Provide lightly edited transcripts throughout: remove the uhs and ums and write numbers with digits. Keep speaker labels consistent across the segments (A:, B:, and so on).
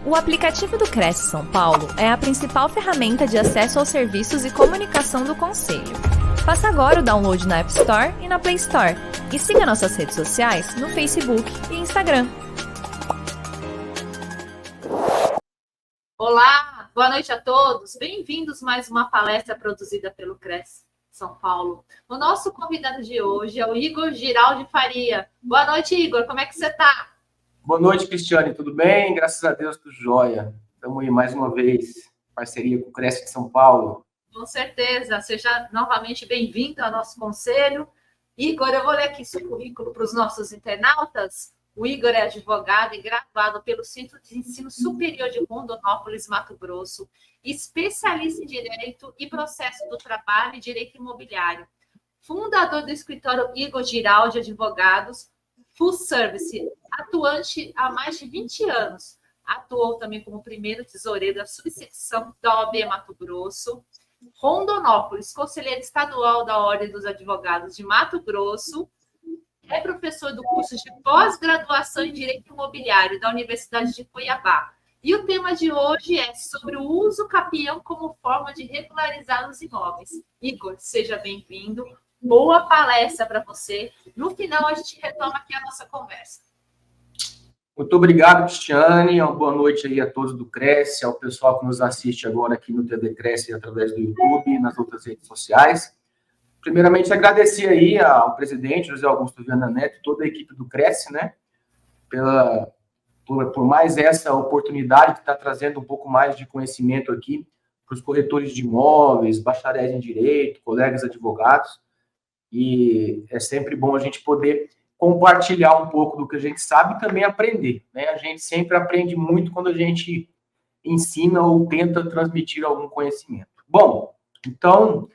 A: O aplicativo do Cresce São Paulo é a principal ferramenta de acesso aos serviços e comunicação do Conselho. Faça agora o download na App Store e na Play Store. E siga nossas redes sociais no Facebook e Instagram.
B: Olá, boa noite a todos. Bem-vindos a mais uma palestra produzida pelo Cresce São Paulo. O nosso convidado de hoje é o Igor Giraldi Faria. Boa noite, Igor. Como é que você está?
C: Boa noite, Cristiane. Tudo bem? Graças a Deus, tudo jóia. Estamos aí mais uma vez, parceria com o Cresce de São Paulo.
B: Com certeza. Seja novamente bem-vindo ao nosso conselho. Igor, eu vou ler aqui seu currículo para os nossos internautas. O Igor é advogado e graduado pelo Centro de Ensino Superior de Rondonópolis, Mato Grosso, especialista em Direito e Processo do Trabalho e Direito Imobiliário, fundador do escritório Igor Giraldi Advogados, Full Service, atuante há mais de 20 anos. Atuou também como primeiro tesoureiro da subsecção da OAB Mato Grosso, Rondonópolis, conselheiro estadual da Ordem dos Advogados de Mato Grosso, é professor do curso de pós-graduação em Direito Imobiliário da Universidade de Cuiabá. E o tema de hoje é sobre o uso capião como forma de regularizar os imóveis. Igor, seja bem-vindo. Boa palestra para você. No final, a gente retoma aqui a nossa conversa.
C: Muito obrigado, Cristiane. Uma boa noite aí a todos do Cresce, ao pessoal que nos assiste agora aqui no TV Cresce através do YouTube e nas outras redes sociais. Primeiramente, agradecer aí ao presidente José Augusto Viana Neto e toda a equipe do Cresce, né, por mais essa oportunidade de estar trazendo um pouco mais de conhecimento aqui para os corretores de imóveis, bacharéis em direito, colegas advogados. E é sempre bom a gente poder compartilhar um pouco do que a gente sabe e também aprender, né? A gente sempre aprende muito quando a gente ensina ou tenta transmitir algum conhecimento. Bom, então,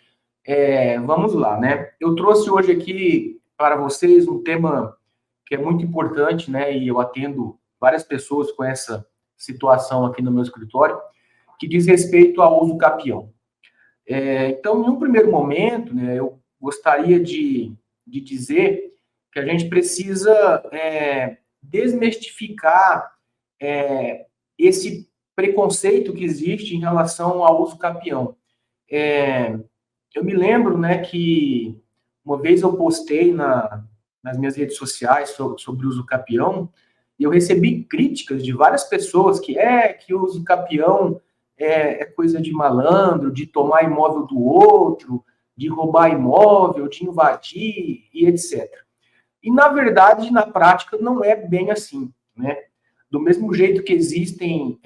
C: vamos lá, né? Eu trouxe hoje aqui para vocês um tema que é muito importante, né? E eu atendo várias pessoas com essa situação aqui no meu escritório, que diz respeito ao uso capião. Então, em um primeiro momento, né, eu gostaria de dizer que a gente precisa desmistificar esse preconceito que existe em relação ao uso capião. Eu me lembro, né, que uma vez eu postei nas minhas redes sociais sobre o uso capião e eu recebi críticas de várias pessoas que o uso capião é coisa de malandro, de tomar imóvel do outro, de roubar imóvel, de invadir e etc. E, na verdade, na prática, não é bem assim, né? Do mesmo jeito que existem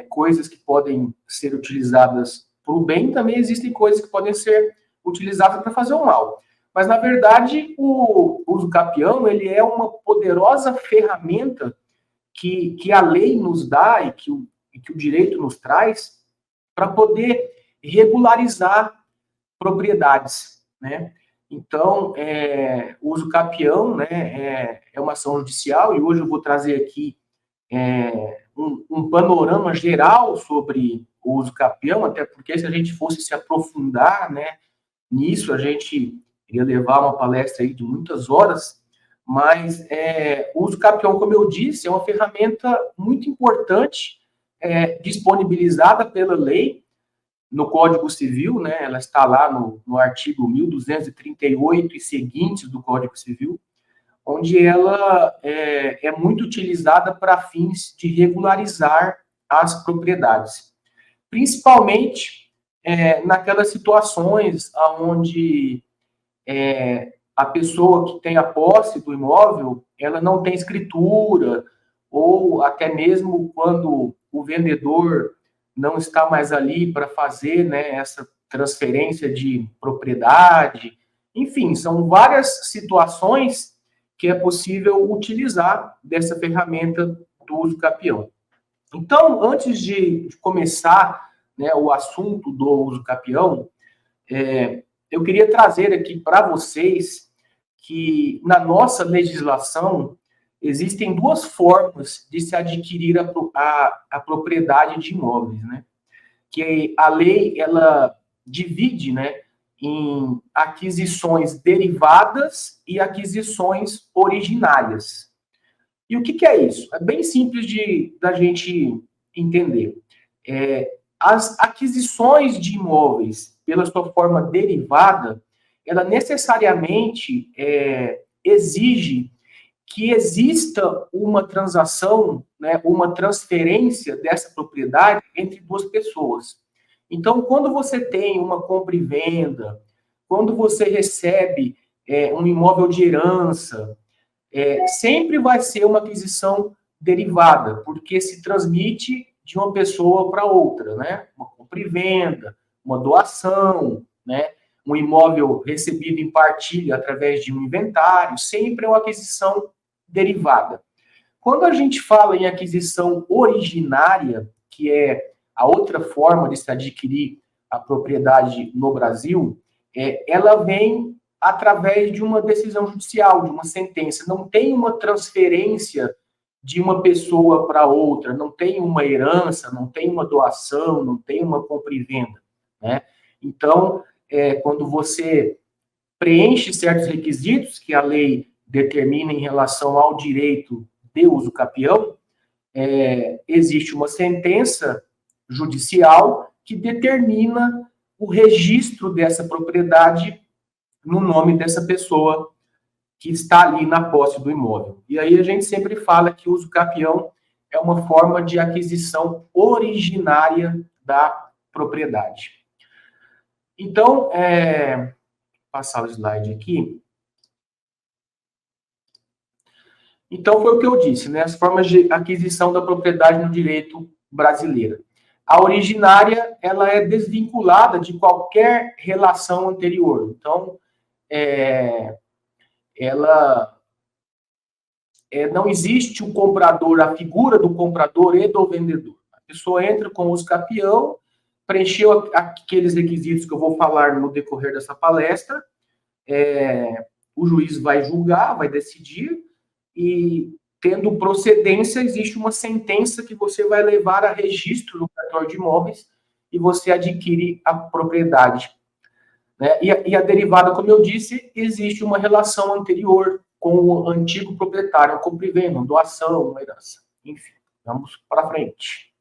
C: coisas que podem ser utilizadas para o bem, também existem coisas que podem ser utilizadas para fazer o mal. Mas, na verdade, o uso capião, ele é uma poderosa ferramenta que a lei nos dá e que o direito nos traz para poder regularizar propriedades, né? Então, o uso capião, né, é uma ação judicial, e hoje eu vou trazer aqui um panorama geral sobre o uso capião, até porque se a gente fosse se aprofundar, né, nisso, a gente iria levar uma palestra aí de muitas horas, mas o uso capião, como eu disse, é uma ferramenta muito importante, disponibilizada pela lei, no Código Civil, né, ela está lá no artigo 1238 e seguintes do Código Civil, onde ela é muito utilizada para fins de regularizar as propriedades. Principalmente naquelas situações onde a pessoa que tem a posse do imóvel, ela não tem escritura, ou até mesmo quando o vendedor não está mais ali para fazer, né, essa transferência de propriedade. Enfim, são várias situações que é possível utilizar dessa ferramenta do uso capião. Então, antes de começar, né, o assunto do uso capião, eu queria trazer aqui para vocês que na nossa legislação existem duas formas de se adquirir a propriedade de imóveis, né? Que a lei, ela divide, né, em aquisições derivadas e aquisições originárias. E o que é isso? É bem simples da gente entender. As aquisições de imóveis pela sua forma derivada, ela necessariamente exige que exista uma transação, né, uma transferência dessa propriedade entre duas pessoas. Então, quando você tem uma compra e venda, quando você recebe um imóvel de herança, sempre vai ser uma aquisição derivada, porque se transmite de uma pessoa para outra, né? Uma compra e venda, uma doação, né? Um imóvel recebido em partilha através de um inventário, sempre é uma aquisição derivada. Quando a gente fala em aquisição originária, que é a outra forma de se adquirir a propriedade no Brasil, ela vem através de uma decisão judicial, de uma sentença. Não tem uma transferência de uma pessoa para outra, não tem uma herança, não tem uma doação, não tem uma compra e venda, né? Então, quando você preenche certos requisitos que a lei determina em relação ao direito de uso capião, existe uma sentença judicial que determina o registro dessa propriedade no nome dessa pessoa que está ali na posse do imóvel. E aí a gente sempre fala que o uso capião é uma forma de aquisição originária da propriedade. Então, passar o slide aqui. Então, foi o que eu disse, né? As formas de aquisição da propriedade no direito brasileiro. A originária, ela é desvinculada de qualquer relação anterior. Então, não existe o comprador, a figura do comprador e do vendedor. A pessoa entra com o uso capião, preencheu aqueles requisitos que eu vou falar no decorrer dessa palestra, o juiz vai julgar, vai decidir, e tendo procedência, existe uma sentença que você vai levar a registro no cartório de imóveis e você adquire a propriedade. Né? E a derivada, como eu disse, existe uma relação anterior com o antigo proprietário, uma compra e venda, uma doação, uma herança. Enfim, vamos para frente.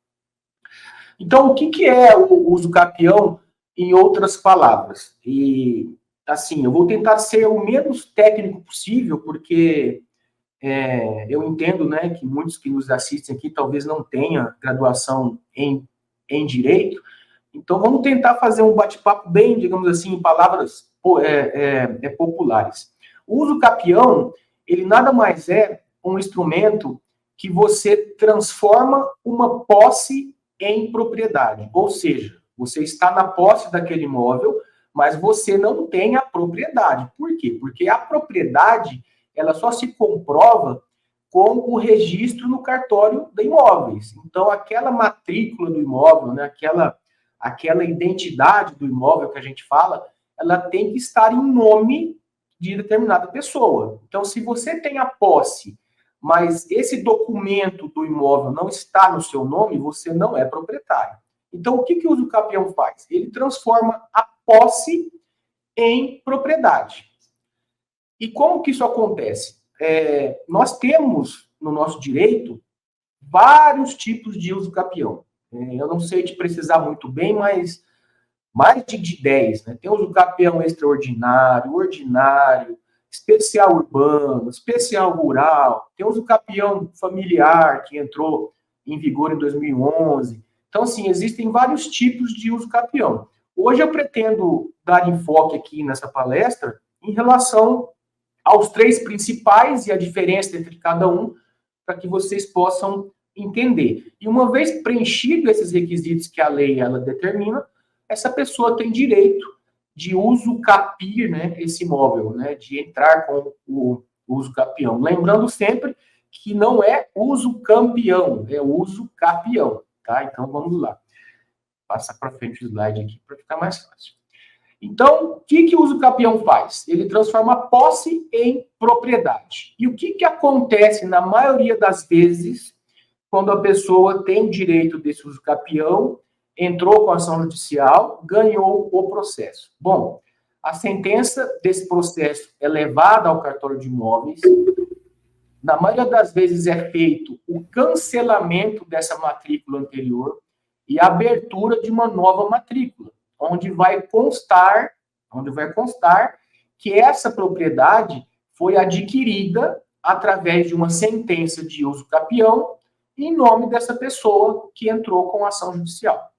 C: Então, o que é o uso capião, em outras palavras? E, assim, eu vou tentar ser o menos técnico possível, porque eu entendo, né, que muitos que nos assistem aqui talvez não tenham graduação em direito. Então, vamos tentar fazer um bate-papo bem, digamos assim, em palavras populares. O uso capião, ele nada mais é um instrumento que você transforma uma posse em propriedade. Ou seja, você está na posse daquele imóvel, mas você não tem a propriedade. Por quê? Porque a propriedade, ela só se comprova com o registro no cartório de imóveis. Então, aquela matrícula do imóvel, né, aquela identidade do imóvel que a gente fala, ela tem que estar em nome de determinada pessoa. Então, se você tem a posse, mas esse documento do imóvel não está no seu nome, você não é proprietário. Então, o que o uso capião faz? Ele transforma a posse em propriedade. E como que isso acontece? Nós temos, no nosso direito, vários tipos de uso capião. Eu não sei te precisar muito bem, mas mais de 10, né? Tem uso capião extraordinário, ordinário, especial urbano, especial rural, tem uso capião familiar, que entrou em vigor em 2011. Então, assim, existem vários tipos de uso capião. Hoje eu pretendo dar enfoque aqui nessa palestra em relação aos 3 principais e a diferença entre cada um, para que vocês possam entender. E uma vez preenchido esses requisitos que a lei ela determina, essa pessoa tem direito de uso capir, né, esse imóvel, né, de entrar com o uso capião. Lembrando sempre que não é uso campeão, é uso capião, tá? Então vamos lá. Passa para frente o slide aqui para ficar mais fácil. Então, o que o uso capião faz? Ele transforma a posse em propriedade. E o que acontece na maioria das vezes quando a pessoa tem o direito desse uso capião, entrou com a ação judicial, ganhou o processo? Bom, a sentença desse processo é levada ao cartório de imóveis na maioria das vezes é feito o cancelamento dessa matrícula anterior e a abertura de uma nova matrícula, onde vai constar que essa propriedade foi adquirida através de uma sentença de uso capião em nome dessa pessoa que entrou com a ação judicial.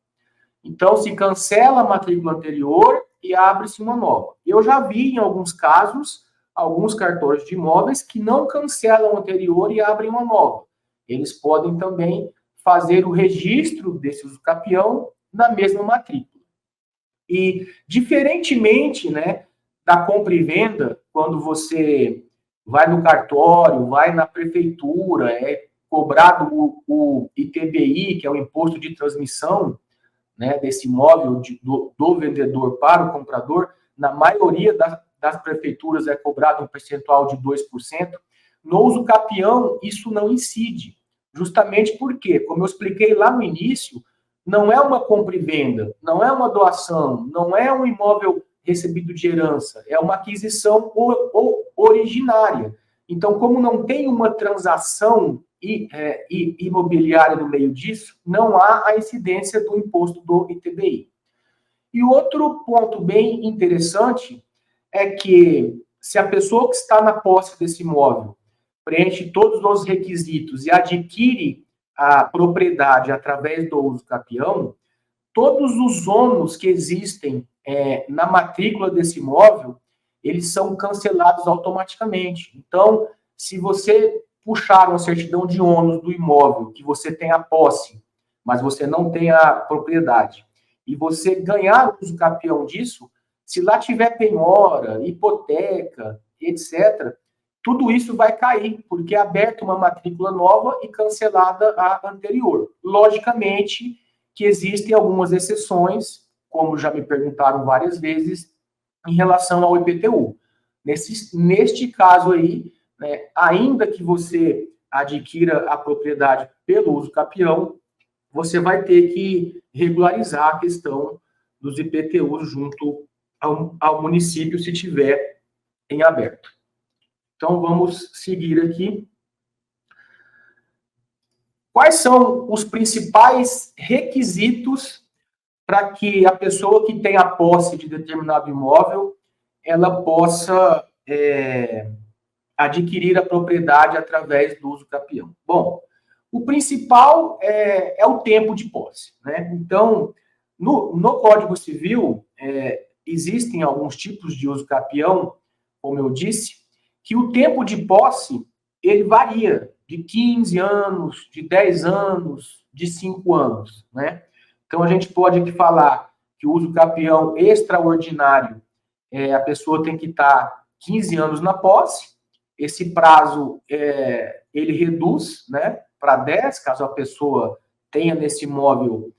C: Então, se cancela a matrícula anterior e abre-se uma nova. Eu já vi, em alguns casos, alguns cartórios de imóveis que não cancelam a anterior e abrem uma nova. Eles podem também fazer o registro desse uso capião na mesma matrícula. E, diferentemente, né, da compra e venda, quando você vai no cartório, vai na prefeitura, é cobrado o ITBI, que é o imposto de transmissão, né, desse imóvel do vendedor para o comprador, na maioria das prefeituras é cobrado um percentual de 2%. No uso capião, isso não incide. Justamente porque, como eu expliquei lá no início, não é uma compra e venda, não é uma doação, não é um imóvel recebido de herança, é uma aquisição originária. Então, como não tem uma transação imobiliária no meio disso, não há a incidência do imposto do ITBI. E outro ponto bem interessante é que, se a pessoa que está na posse desse imóvel preenche todos os requisitos e adquire a propriedade através do uso capião, todos os ônus que existem na matrícula desse imóvel, eles são cancelados automaticamente. Então, se você puxar uma certidão de ônus do imóvel, que você tem a posse, mas você não tem a propriedade, e você ganhar o uso capião disso, se lá tiver penhora, hipoteca, etc., tudo isso vai cair, porque é aberta uma matrícula nova e cancelada a anterior. Logicamente que existem algumas exceções, como já me perguntaram várias vezes, em relação ao IPTU. Neste caso aí, né, ainda que você adquira a propriedade pelo uso capião, você vai ter que regularizar a questão dos IPTUs junto ao município, se tiver em aberto. Então, vamos seguir aqui. Quais são os principais requisitos para que a pessoa que tem a posse de determinado imóvel, ela possa adquirir a propriedade através do uso capião? Bom, o principal é o tempo de posse, né? Então, no Código Civil, existem alguns tipos de uso capião, como eu disse, que o tempo de posse, ele varia de 15 anos, de 10 anos, de 5 anos, né? Então, a gente pode aqui falar que o uso capião extraordinário, a pessoa tem que estar 15 anos na posse, esse prazo, ele reduz, né, para 10, caso a pessoa tenha nesse imóvel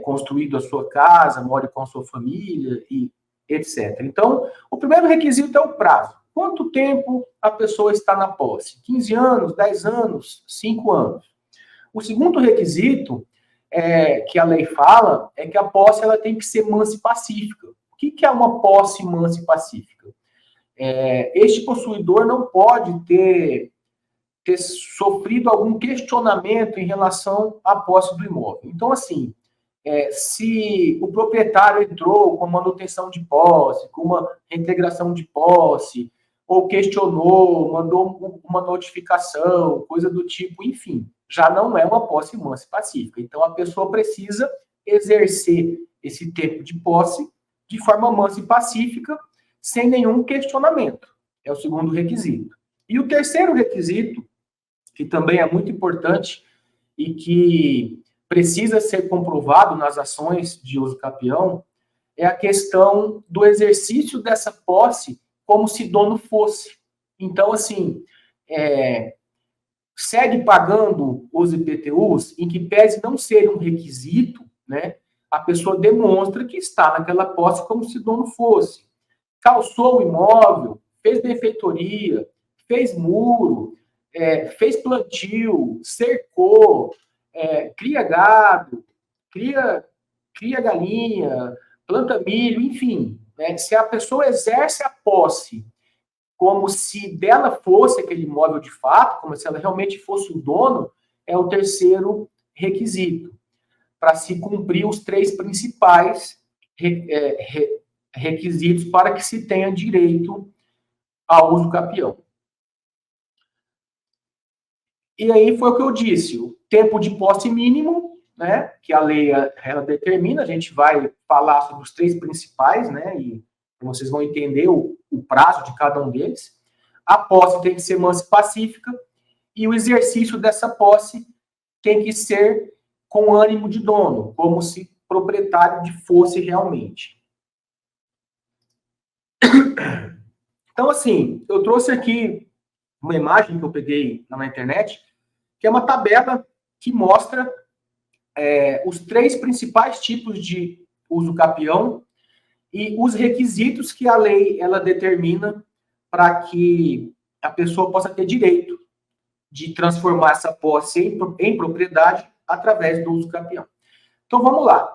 C: construído a sua casa, more com a sua família, e etc. Então, o primeiro requisito é o prazo. Quanto tempo a pessoa está na posse? 15 anos, 10 anos, 5 anos. O segundo requisito que a lei fala é que a posse ela tem que ser mansa e pacífica. O que é uma posse mansa e pacífica? Este possuidor não pode ter sofrido algum questionamento em relação à posse do imóvel. Então, assim, se o proprietário entrou com manutenção de posse, com uma reintegração de posse, ou questionou, mandou uma notificação, coisa do tipo, enfim, já não é uma posse mansa e pacífica. Então, a pessoa precisa exercer esse tempo de posse de forma mansa e pacífica, sem nenhum questionamento. É o segundo requisito. E o terceiro requisito, que também é muito importante e que precisa ser comprovado nas ações de uso capião, é a questão do exercício dessa posse como se dono fosse. Então, assim, segue pagando os IPTUs, em que pese não ser um requisito, né, a pessoa demonstra que está naquela posse como se dono fosse. Calçou o imóvel, fez benfeitoria, fez muro, fez plantio, cercou, cria gado, cria galinha, planta milho, enfim. Né? Se a pessoa exerce a posse como se dela fosse aquele imóvel de fato, como se ela realmente fosse o dono, é o terceiro requisito, para se cumprir os 3 principais requisitos para que se tenha direito ao uso capião. E aí foi o que eu disse, o tempo de posse mínimo, né, que a lei ela determina, a gente vai falar sobre os 3 principais, né, e vocês vão entender o prazo de cada um deles. A posse tem que ser mansa e pacífica, e o exercício dessa posse tem que ser com ânimo de dono, como se proprietário fosse realmente. Então, assim, eu trouxe aqui uma imagem que eu peguei na internet, que é uma tabela que mostra os 3 principais tipos de uso capião e os requisitos que a lei ela determina para que a pessoa possa ter direito de transformar essa posse em propriedade através do uso capião. Então, vamos lá.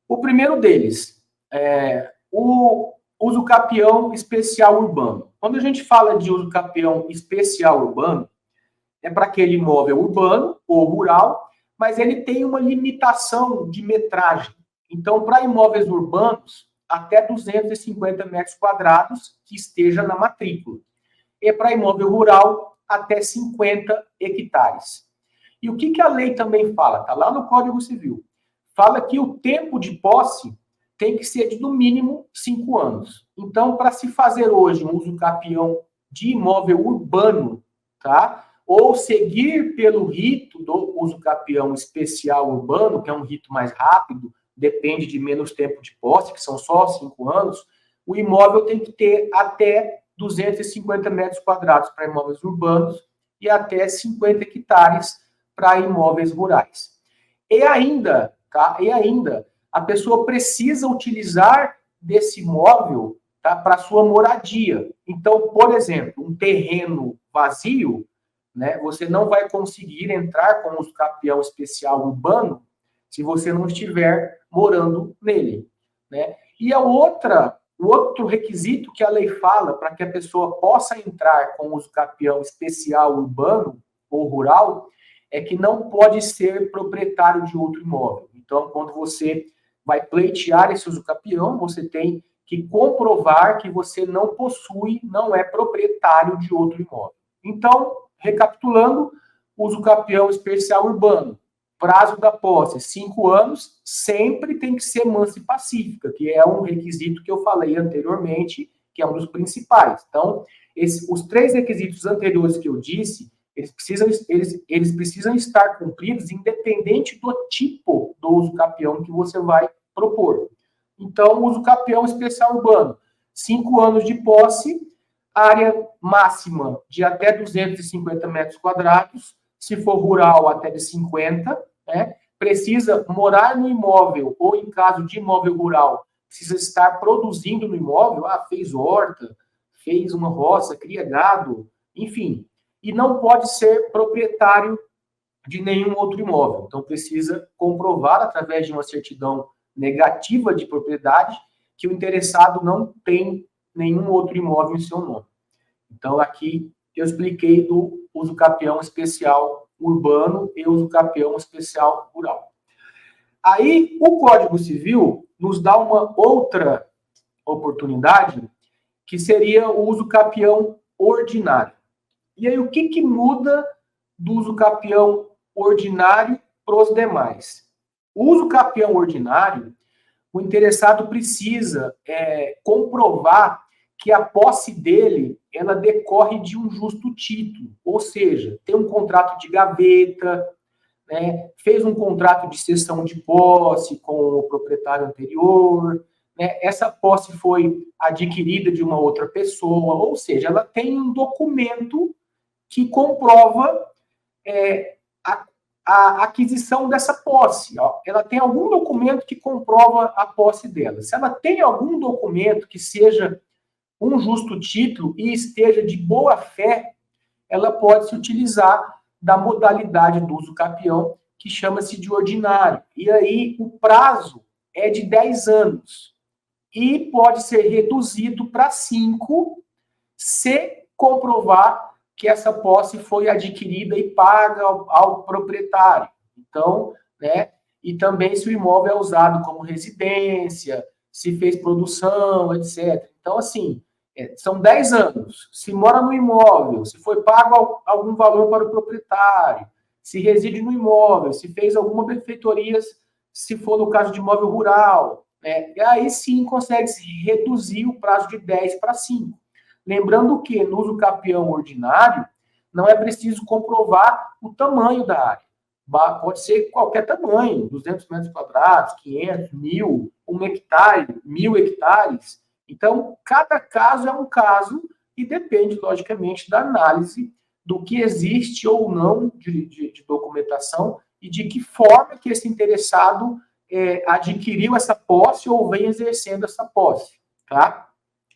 C: O primeiro deles é o uso capião especial urbano. Quando a gente fala de uso capião especial urbano, é para aquele imóvel urbano ou rural, mas ele tem uma limitação de metragem. Então, para imóveis urbanos, até 250 metros quadrados que esteja na matrícula. E para imóvel rural, até 50 hectares. E o que a lei também fala? Está lá no Código Civil. Fala que o tempo de posse tem que ser de, no mínimo, 5 anos. Então, para se fazer hoje um uso capião de imóvel urbano, tá? Ou seguir pelo rito do uso capião especial urbano, que é um rito mais rápido, depende de menos tempo de posse, que são só 5 anos, o imóvel tem que ter até 250 metros quadrados para imóveis urbanos e até 50 hectares para imóveis rurais. E ainda, a pessoa precisa utilizar desse imóvel, tá, para sua moradia. Então, por exemplo, um terreno vazio, né, você não vai conseguir entrar com o capião especial urbano se você não estiver morando nele, né? E o outro requisito que a lei fala para que a pessoa possa entrar com o uso capião especial urbano ou rural é que não pode ser proprietário de outro imóvel. Então, quando você vai pleitear esse uso capião, você tem que comprovar que você não possui, não é proprietário de outro imóvel. Então, recapitulando, uso capião especial urbano, prazo da posse, 5 anos, sempre tem que ser mansa e pacífica, que é um requisito que eu falei anteriormente, que é um dos principais. Então, os 3 requisitos anteriores que eu disse, eles precisam estar cumpridos independente do tipo do uso capião que você vai propor. Então, uso capião especial urbano, 5 anos de posse, área máxima de até 250 metros quadrados, se for rural, até de 50, né? Precisa morar no imóvel, ou em caso de imóvel rural, precisa estar produzindo no imóvel, fez horta, fez uma roça, cria gado, enfim. E não pode ser proprietário de nenhum outro imóvel. Então, precisa comprovar, através de uma certidão negativa de propriedade, que o interessado não tem nenhum outro imóvel em seu nome. Então, aqui eu expliquei do uso capião especial urbano e uso capião especial rural. Aí, o Código Civil nos dá uma outra oportunidade, que seria o uso capião ordinário. E aí, o que muda do uso capião ordinário para os demais? O uso capião ordinário, o interessado precisa comprovar que a posse dele, ela decorre de um justo título, ou seja, tem um contrato de gaveta, né, fez um contrato de cessão de posse com o proprietário anterior, né, essa posse foi adquirida de uma outra pessoa, ou seja, ela tem um documento que comprova a aquisição dessa posse. Ela tem algum documento que comprova a posse dela. Se ela tem algum documento que seja um justo título e esteja de boa fé, ela pode se utilizar da modalidade do uso capião, que chama-se de ordinário. E aí o prazo é de 10 anos. E pode ser reduzido para 5, se comprovar que essa posse foi adquirida e paga ao proprietário. Então, né, e também se o imóvel é usado como residência, se fez produção, etc. Então, assim, são 10 anos. Se mora no imóvel, se foi pago algum valor para o proprietário, se reside no imóvel, se fez alguma benfeitoria, se for no caso de imóvel rural, né? E aí sim consegue reduzir o prazo de 10 para 5. Lembrando que no uso capião ordinário, não é preciso comprovar o tamanho da área. Pode ser qualquer tamanho, 200 metros quadrados, 500, 1.000, 1 hectare, 1.000 hectares. Então, cada caso é um caso e depende, logicamente, da análise do que existe ou não de documentação e de que forma que esse interessado adquiriu essa posse ou vem exercendo essa posse. Tá?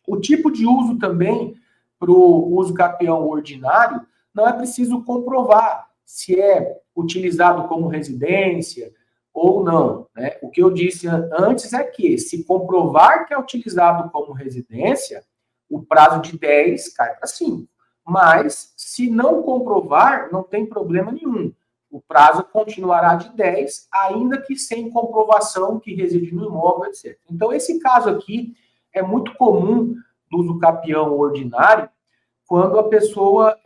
C: O tipo de uso também, para o uso capião ordinário, não é preciso comprovar se é utilizado como residência ou não. Né? O que eu disse antes é que, se comprovar que é utilizado como residência, o prazo de 10 cai para 5. Mas, se não comprovar, não tem problema nenhum. O prazo continuará de 10, ainda que sem comprovação que reside no imóvel, etc. Então, esse caso aqui é muito comum do uso capião ordinário, quando a pessoa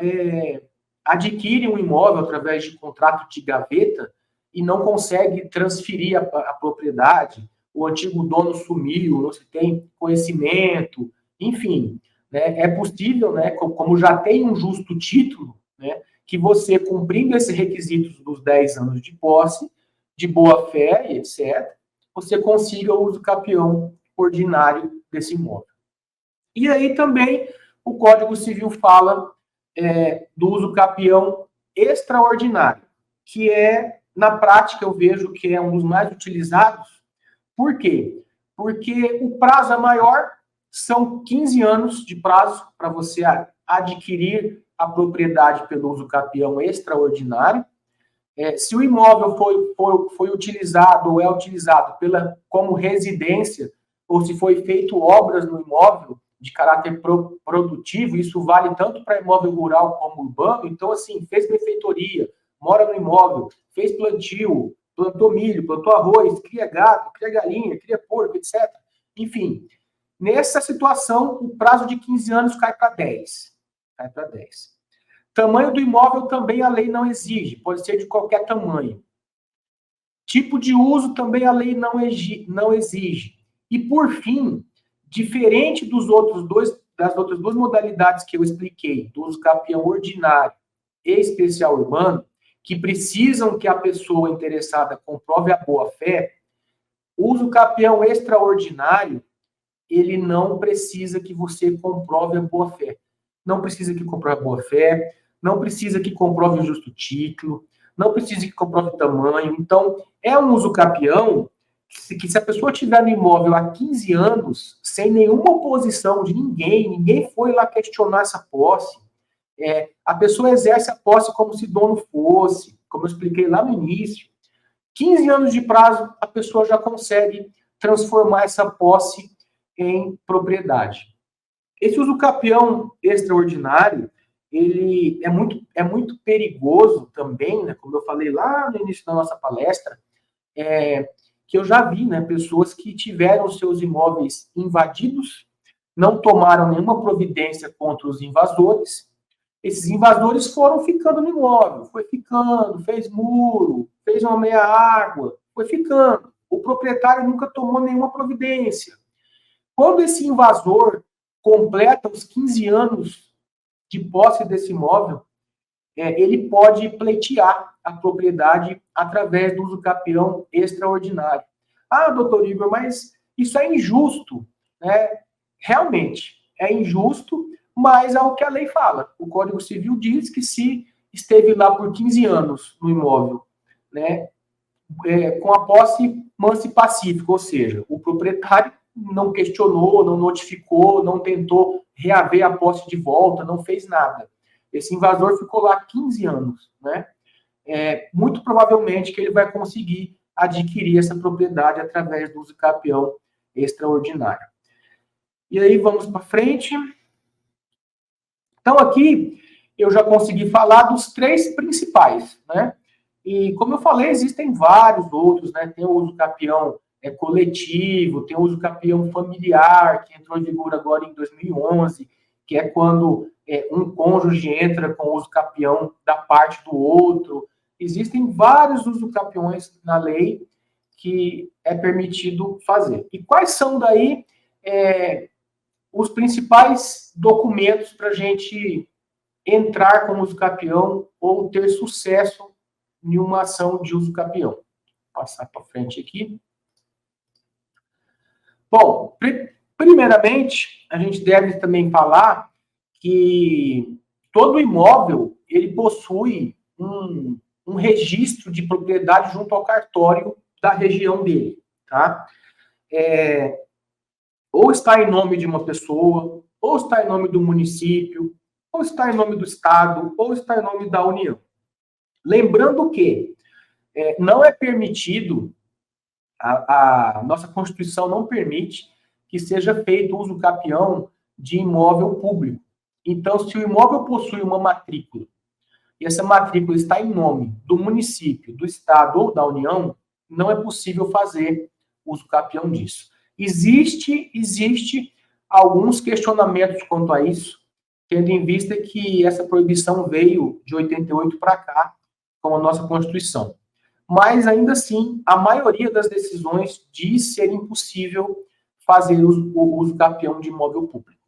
C: adquire um imóvel através de contrato de gaveta e não consegue transferir a propriedade, o antigo dono sumiu, não se tem conhecimento, enfim, né, é possível, né, como já tem um justo título, né, que você, cumprindo esses requisitos dos 10 anos de posse, de boa-fé, etc., você consiga o uso capião ordinário desse imóvel. E aí também o Código Civil fala do uso capião extraordinário, que na prática, eu vejo que é um dos mais utilizados. Por quê? Porque o prazo é maior, são 15 anos de prazo para você adquirir a propriedade pelo uso capião extraordinário. Se o imóvel foi utilizado ou é utilizado como residência, ou se foi feito obras no imóvel de caráter produtivo, isso vale tanto para imóvel rural como urbano. Então, assim, fez benfeitoria, mora no imóvel, fez plantio, plantou milho, plantou arroz, cria gado, cria galinha, cria porco, etc. Enfim, nessa situação, o prazo de 15 anos cai para 10. Cai para 10. Tamanho do imóvel também a lei não exige, pode ser de qualquer tamanho. Tipo de uso também a lei não exige. E, por fim, diferente das outras duas modalidades que eu expliquei, do uso capião ordinário e especial urbano, que precisam que a pessoa interessada comprove a boa-fé, o uso capião extraordinário, ele não precisa que você comprove a boa-fé. Não precisa que comprove a boa-fé, não precisa que comprove o justo título, não precisa que comprove o tamanho. Então, é um uso capião que se a pessoa estiver no imóvel há 15 anos, sem nenhuma oposição de ninguém foi lá questionar essa posse, a pessoa exerce a posse como se dono fosse, como eu expliquei lá no início. 15 anos de prazo, a pessoa já consegue transformar essa posse em propriedade. Esse uso capião extraordinário, ele é muito perigoso também, né, como eu falei lá no início da nossa palestra, que eu já vi, né, pessoas que tiveram seus imóveis invadidos, não tomaram nenhuma providência contra os invasores. Esses invasores foram ficando no imóvel, foi ficando, fez muro, fez uma meia-água, foi ficando. O proprietário nunca tomou nenhuma providência. Quando esse invasor completa os 15 anos de posse desse imóvel, ele pode pleitear a propriedade através do uso capião extraordinário. Ah, doutor Igor, mas isso é injusto, né? Realmente, é injusto, mas é o que a lei fala. O Código Civil diz que se esteve lá por 15 anos no imóvel, né, com a posse mansa e pacífica, ou seja, o proprietário não questionou, não notificou, não tentou reaver a posse de volta, não fez nada. Esse invasor ficou lá 15 anos, né? Muito provavelmente que ele vai conseguir adquirir essa propriedade através do uso capião extraordinário. E aí vamos para frente. Então, aqui, eu já consegui falar dos 3 principais, né? E, como eu falei, existem vários outros, né? Tem o uso capião coletivo, tem o uso capião familiar, que entrou em vigor agora em 2011, que é quando um cônjuge entra com o uso capião da parte do outro. Existem vários uso capiões na lei que é permitido fazer. E quais são daí os principais documentos para a gente entrar com uso capião ou ter sucesso em uma ação de uso capião? Vou passar para frente aqui. Bom, primeiramente, a gente deve também falar que todo imóvel ele possui um registro de propriedade junto ao cartório da região dele, tá? Ou está em nome de uma pessoa, ou está em nome do município, ou está em nome do Estado, ou está em nome da União. Lembrando que não é permitido, a nossa Constituição não permite que seja feito uso capião de imóvel público. Então, se o imóvel possui uma matrícula, e essa matrícula está em nome do município, do Estado ou da União, não é possível fazer uso capião disso. Existe alguns questionamentos quanto a isso, tendo em vista que essa proibição veio de 88 para cá, com a nossa Constituição. Mas, ainda assim, a maioria das decisões diz ser impossível fazer o uso capião de imóvel público.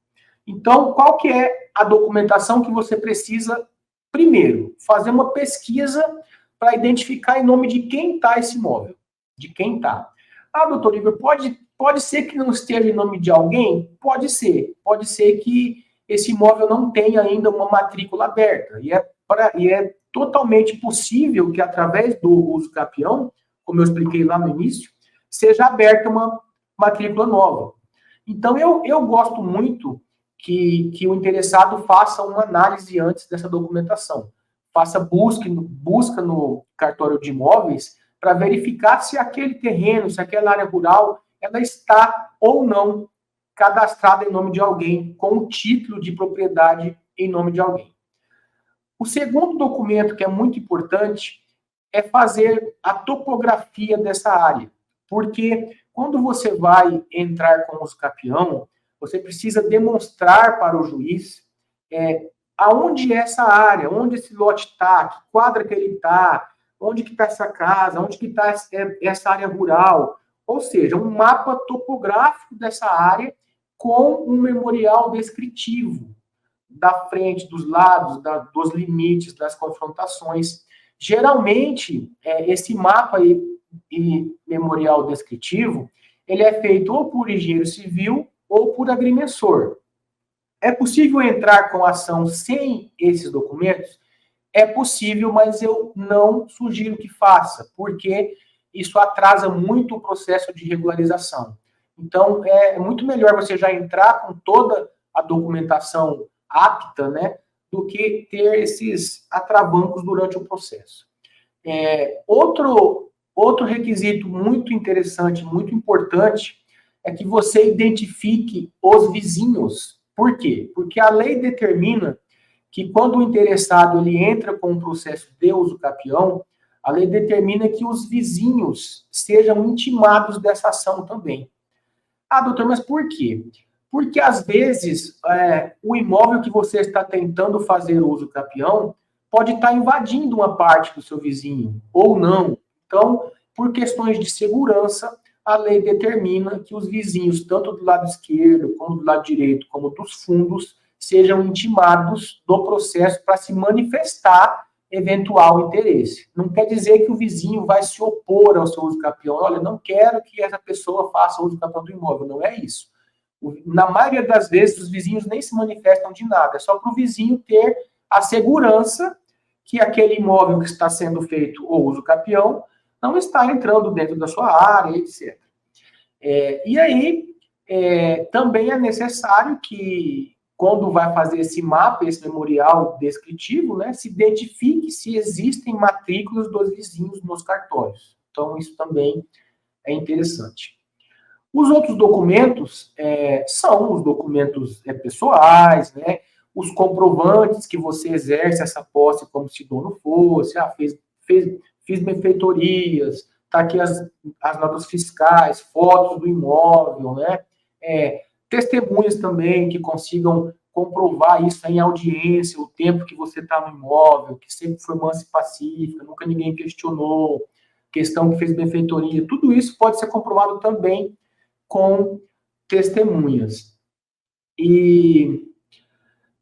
C: Então, qual que é a documentação que você precisa? Primeiro, fazer uma pesquisa para identificar em nome de quem está esse imóvel. De quem está. Ah, doutor Igor, pode ser que não esteja em nome de alguém? Pode ser. Pode ser que esse imóvel não tenha ainda uma matrícula aberta. E é totalmente possível que, através do uso capião, como eu expliquei lá no início, seja aberta uma matrícula nova. Então, eu gosto muito que o interessado faça uma análise antes dessa documentação. Faça busca no cartório de imóveis para verificar se aquele terreno, se aquela área rural, ela está ou não cadastrada em nome de alguém, com o título de propriedade em nome de alguém. O segundo documento que é muito importante é fazer a topografia dessa área, porque quando você vai entrar com o uso capião, você precisa demonstrar para o juiz aonde é essa área, onde esse lote está, que quadra que ele está, onde que está essa casa, onde que está essa área rural, ou seja, um mapa topográfico dessa área com um memorial descritivo da frente, dos lados, dos limites, das confrontações. Geralmente, esse mapa e memorial descritivo, ele é feito ou por engenheiro civil ou por agrimensor. É possível entrar com ação sem esses documentos? É possível, mas eu não sugiro que faça, porque isso atrasa muito o processo de regularização. Então, é muito melhor você já entrar com toda a documentação apta, né, do que ter esses atravancos durante o processo. Outro requisito muito interessante, muito importante, é que você identifique os vizinhos. Por quê? Porque a lei determina que quando o interessado ele entra com um processo de uso capião, a lei determina que os vizinhos sejam intimados dessa ação também. Ah, doutor, mas por quê? Porque, às vezes, o imóvel que você está tentando fazer uso capião pode estar invadindo uma parte do seu vizinho, ou não. Então, por questões de segurança, a lei determina que os vizinhos, tanto do lado esquerdo, como do lado direito, como dos fundos, sejam intimados do processo para se manifestar eventual interesse. Não quer dizer que o vizinho vai se opor ao seu uso capião. Olha, não quero que essa pessoa faça uso capião do imóvel. Não é isso. Na maioria das vezes, os vizinhos nem se manifestam de nada. É só para o vizinho ter a segurança que aquele imóvel que está sendo feito o uso capião não está entrando dentro da sua área, etc. E aí, também é necessário que, quando vai fazer esse mapa, esse memorial descritivo, né, se identifique se existem matrículas dos vizinhos nos cartórios. Então, isso também é interessante. Os outros documentos são os documentos pessoais, né, os comprovantes que você exerce essa posse como se dono fosse, fiz benfeitorias, tá aqui as notas fiscais, fotos do imóvel, né? Testemunhas também que consigam comprovar isso em audiência, o tempo que você está no imóvel, que sempre foi mansa e pacífica, nunca ninguém questionou, questão que fez benfeitoria, tudo isso pode ser comprovado também com testemunhas. E,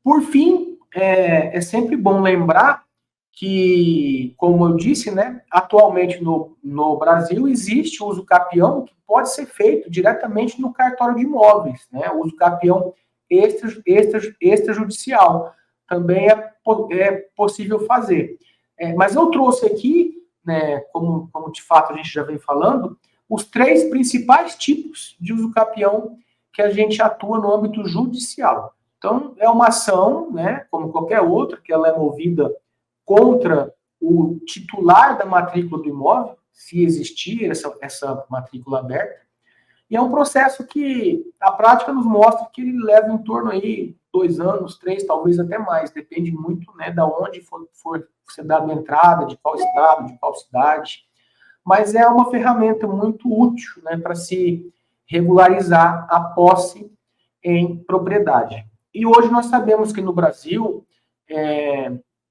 C: por fim, é sempre bom lembrar que, como eu disse, né, atualmente no Brasil existe o uso capião que pode ser feito diretamente no cartório de imóveis, né, o uso capião extrajudicial também é possível fazer. Mas eu trouxe aqui, né, como de fato a gente já vem falando, os 3 principais tipos de uso capião que a gente atua no âmbito judicial. Então, é uma ação, né, como qualquer outra, que ela é movida contra o titular da matrícula do imóvel, se existir essa matrícula aberta, e é um processo que a prática nos mostra que ele leva em torno aí 2 anos, 3, talvez até mais, depende muito, né, da onde for ser dada a entrada, de qual estado, de qual cidade, mas é uma ferramenta muito útil, né, para se regularizar a posse em propriedade. E hoje nós sabemos que no Brasil,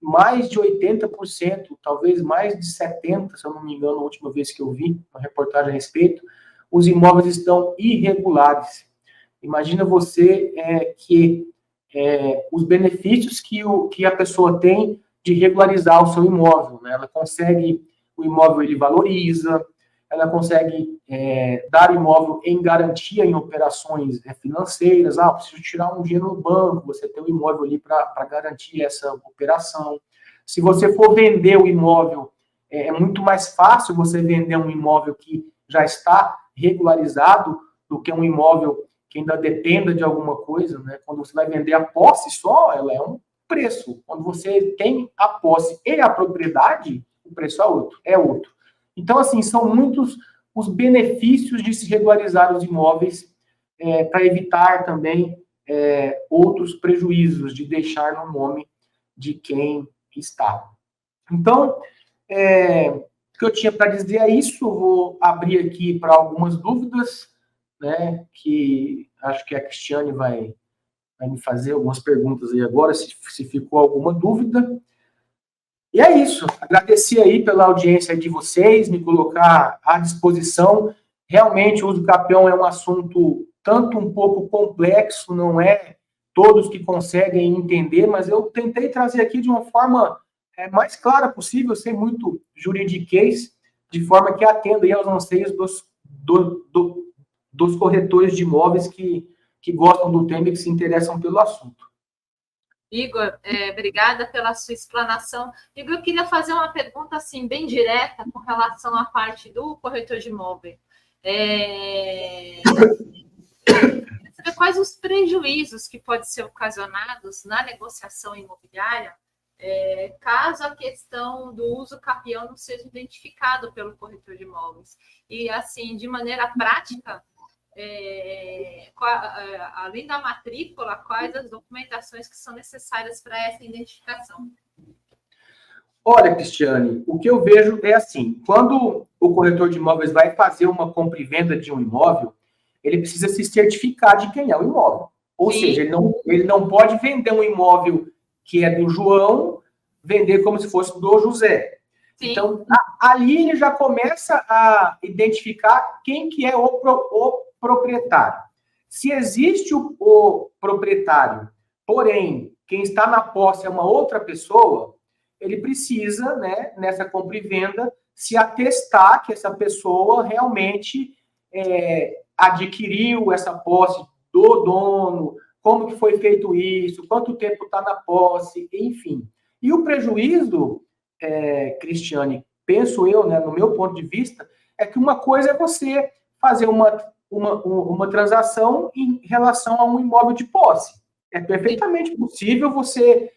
C: mais de 80%, talvez mais de 70%, se eu não me engano, a última vez que eu vi uma reportagem a respeito, os imóveis estão irregulares. Imagina você que os benefícios que a pessoa tem de regularizar o seu imóvel, né? Ela consegue, o imóvel ele valoriza, ela consegue dar o imóvel em garantia em operações financeiras. Preciso tirar um dinheiro no banco, você tem o imóvel ali para garantir essa operação. Se você for vender o imóvel, é muito mais fácil você vender um imóvel que já está regularizado do que um imóvel que ainda dependa de alguma coisa, né? Quando você vai vender a posse só, ela é um preço. Quando você tem a posse e a propriedade, o preço é outro. Então, assim, são muitos os benefícios de se regularizar os imóveis para evitar também outros prejuízos de deixar no nome de quem está. Então, o que eu tinha para dizer é isso. Vou abrir aqui para algumas dúvidas, né, que acho que a Cristiane vai me fazer algumas perguntas aí agora, se ficou alguma dúvida. E é isso. Agradecer aí pela audiência de vocês, me colocar à disposição. Realmente, o uso capião é um assunto tanto um pouco complexo, não é todos que conseguem entender, mas eu tentei trazer aqui de uma forma mais clara possível, sem muito juridiquês, de forma que atenda aí aos anseios dos corretores de imóveis que gostam do tema e que se interessam pelo assunto.
B: Igor, obrigada pela sua explanação. Igor, eu queria fazer uma pergunta assim, bem direta com relação à parte do corretor de imóvel. Quais os prejuízos que podem ser ocasionados na negociação imobiliária caso a questão do uso capião não seja identificado pelo corretor de imóveis? E, assim, de maneira prática, além da matrícula, quais as documentações que são necessárias para essa identificação?
C: Olha, Cristiane, o que eu vejo é assim, quando o corretor de imóveis vai fazer uma compra e venda de um imóvel, ele precisa se certificar de quem é o imóvel. Ou Sim. seja, ele não pode vender um imóvel que é do João, vender como se fosse do José. Sim. Então, ali ele já começa a identificar quem que é o proprietário. Se existe o proprietário, porém, quem está na posse é uma outra pessoa, ele precisa, né, nessa compra e venda, se atestar que essa pessoa realmente adquiriu essa posse do dono, como que foi feito isso, quanto tempo está na posse, enfim. E o prejuízo, Cristiane, penso eu, né, no meu ponto de vista, é que uma coisa é você fazer uma transação em relação a um imóvel de posse. É perfeitamente possível você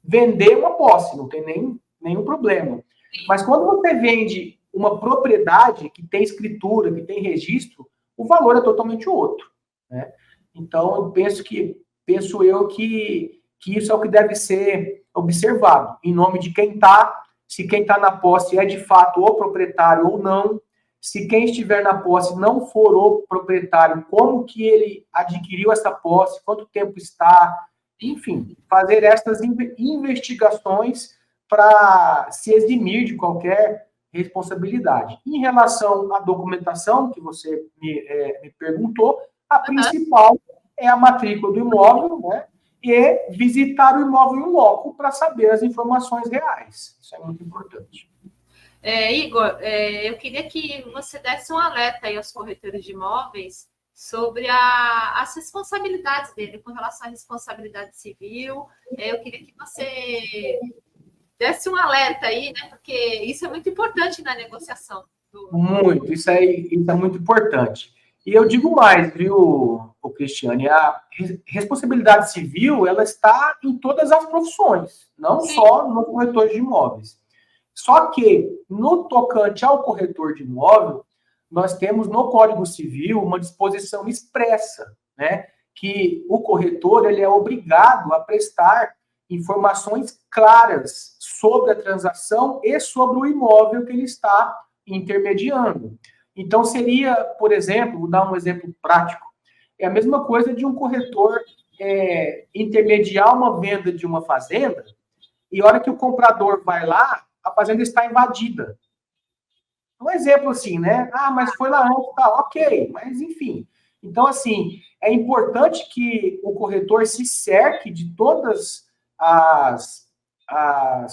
C: vender uma posse, não tem nenhum problema. Mas quando você vende uma propriedade que tem escritura, que tem registro, o valor é totalmente outro, né? Então, eu penso eu que que isso é o que deve ser observado, em nome de quem está, se quem está na posse é de fato o proprietário ou não, se quem estiver na posse não for o proprietário, como que ele adquiriu essa posse, quanto tempo está, enfim, fazer essas investigações para se eximir de qualquer responsabilidade. Em relação à documentação que você me perguntou, a principal é a matrícula do imóvel, né? E visitar o imóvel em loco para saber as informações reais. Isso é muito importante.
B: Igor, eu queria que você desse um alerta aí aos corretores de imóveis sobre as responsabilidades dele, com relação à responsabilidade civil. Eu queria que você desse um alerta aí, né? Porque isso é muito importante na negociação.
C: Muito, isso é muito importante. E eu digo mais, viu, Cristiane, a responsabilidade civil, ela está em todas as profissões, não
B: Sim.
C: Só no corretor de imóveis. Só que, no tocante ao corretor de imóvel, nós temos no Código Civil uma disposição expressa, né, que o corretor ele é obrigado a prestar informações claras sobre a transação e sobre o imóvel que ele está intermediando. Então, seria, por exemplo, vou dar um exemplo prático, é a mesma coisa de um corretor intermediar uma venda de uma fazenda e a hora que o comprador vai lá, a fazenda está invadida. Um exemplo assim, né? Ah, mas foi lá antes, tá, ok, mas enfim. Então, assim, é importante que o corretor se cerque de todas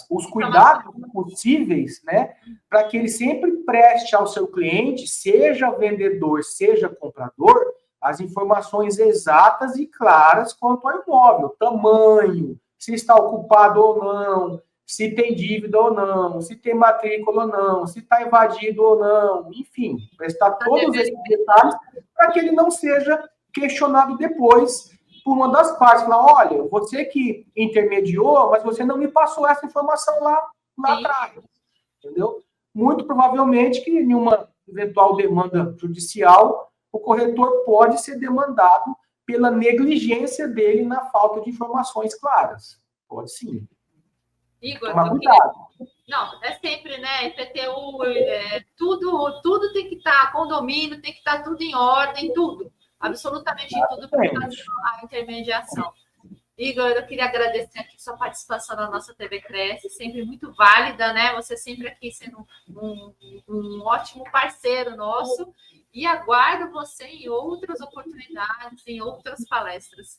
C: os cuidados possíveis, né? Para que ele sempre preste ao seu cliente, seja vendedor, seja comprador, as informações exatas e claras quanto ao imóvel, tamanho, se está ocupado ou não, se tem dívida ou não, se tem matrícula ou não, se está invadido ou não, enfim, prestar todos esses detalhes para que ele não seja questionado depois por uma das partes. Falar, olha, você que intermediou, mas você não me passou essa informação lá atrás, entendeu? Muito provavelmente que em uma eventual demanda judicial, o corretor pode ser demandado pela negligência dele na falta de informações claras. Pode sim.
B: Igor,
C: tomar cuidado.
B: Não, é sempre, né? IPTU, tudo tem que estar, condomínio tem que estar tudo em ordem, tudo. Absolutamente tudo para a intermediação. Igor, eu queria agradecer aqui sua participação na nossa TV Cresce, sempre muito válida, né? Você sempre aqui sendo um ótimo parceiro nosso. E aguardo você em outras oportunidades, em outras palestras.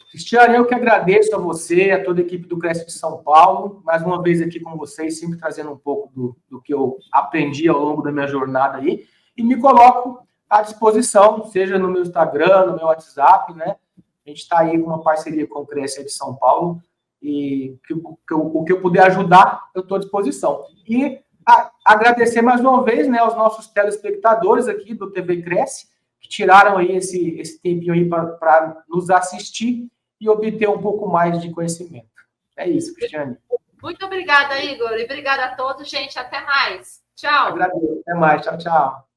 C: Cristiane, eu que agradeço a você, a toda a equipe do Cresce de São Paulo, mais uma vez aqui com vocês, sempre trazendo um pouco do que eu aprendi ao longo da minha jornada aí, e me coloco à disposição, seja no meu Instagram, no meu WhatsApp, né? A gente está aí com uma parceria com o Cresce de São Paulo, e o que eu puder ajudar, eu estou à disposição. E agradecer mais uma vez, né, aos nossos telespectadores aqui do TV Cresce, que tiraram aí esse tempinho aí para nos assistir e obter um pouco mais de conhecimento. É isso, Cristiane.
B: Muito obrigada, Igor. E obrigada a todos, gente. Até mais. Tchau.
C: Agradeço. Até mais. Tchau, tchau.